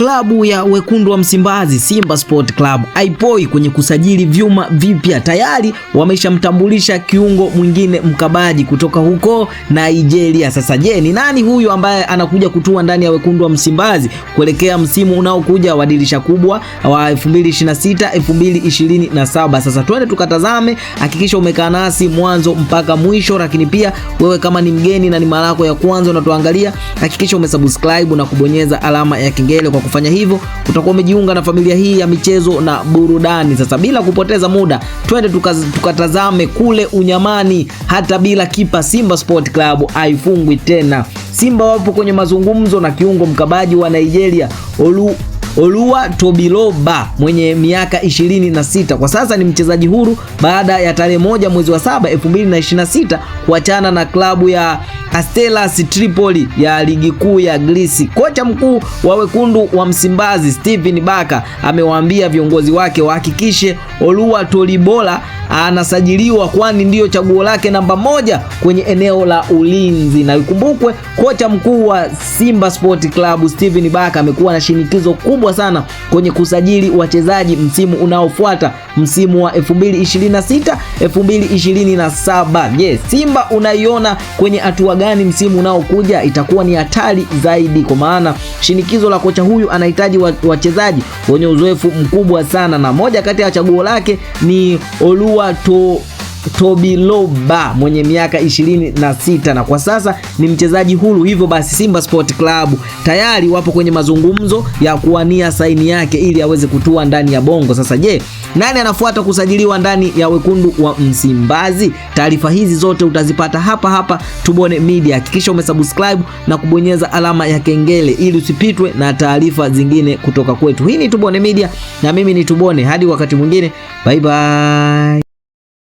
Klabu ya wekundu wa Msimbazi Simba Sport Club haipoi kwenye kusajili vyuma vipya. Tayari wameshamtambulisha kiungo mwingine mkabaji kutoka huko Nigeria. Sasa je, ni nani huyu ambaye anakuja kutua ndani ya wekundu wa Msimbazi kuelekea msimu unaokuja wa dirisha kubwa wa 2026 2027? Sasa twende tukatazame. Hakikisha umekaa nasi mwanzo mpaka mwisho, lakini pia wewe kama ni mgeni na ni mara yako ya kwanza unatuangalia, hakikisha umesubscribe na kubonyeza alama ya kengele. Kwa kufanya hivyo utakuwa umejiunga na familia hii ya michezo na burudani. Sasa bila kupoteza muda, twende tukatazame kule Unyamani. Hata bila kipa, Simba Sport Club haifungwi tena. Simba wapo kwenye mazungumzo na kiungo mkabaji wa Nigeria Oluwatobiloba mwenye miaka 26. Kwa sasa ni mchezaji huru baada ya tarehe 1 mwezi wa 7 2026 kuachana na klabu ya Astelas Tripoli ya ligi kuu ya Greece. Kocha mkuu wa wekundu wa Msimbazi Stephen Baka amewaambia viongozi wake wahakikishe Oluwatolibola anasajiliwa, kwani ndiyo chaguo lake namba 1 kwenye eneo la ulinzi. Na ikumbukwe kocha mkuu wa Simba Sport Club Stephen Baka amekuwa na shinikizo kubwa sana kwenye kusajili wachezaji msimu unaofuata, msimu wa 2026 2027. Je, Simba unaiona kwenye hatua gani msimu unaokuja? Itakuwa ni hatari zaidi, kwa maana shinikizo la kocha huyu anahitaji wachezaji wenye uzoefu mkubwa sana, na moja kati ya chaguo lake ni Oluwatobiloba mwenye miaka 26 na kwa sasa ni mchezaji huru. Hivyo basi Simba Sport Club tayari wapo kwenye mazungumzo ya kuwania saini yake ili aweze kutua ndani ya Bongo. Sasa je, nani anafuata kusajiliwa ndani ya wekundu wa Msimbazi? Taarifa hizi zote utazipata hapa Tubone Media. Hakikisha umesubscribe na kubonyeza alama ya kengele ili usipitwe na taarifa zingine kutoka kwetu. Hii ni Tubone Media na mimi ni Tubone. Hadi wakati mwingine, bye bye.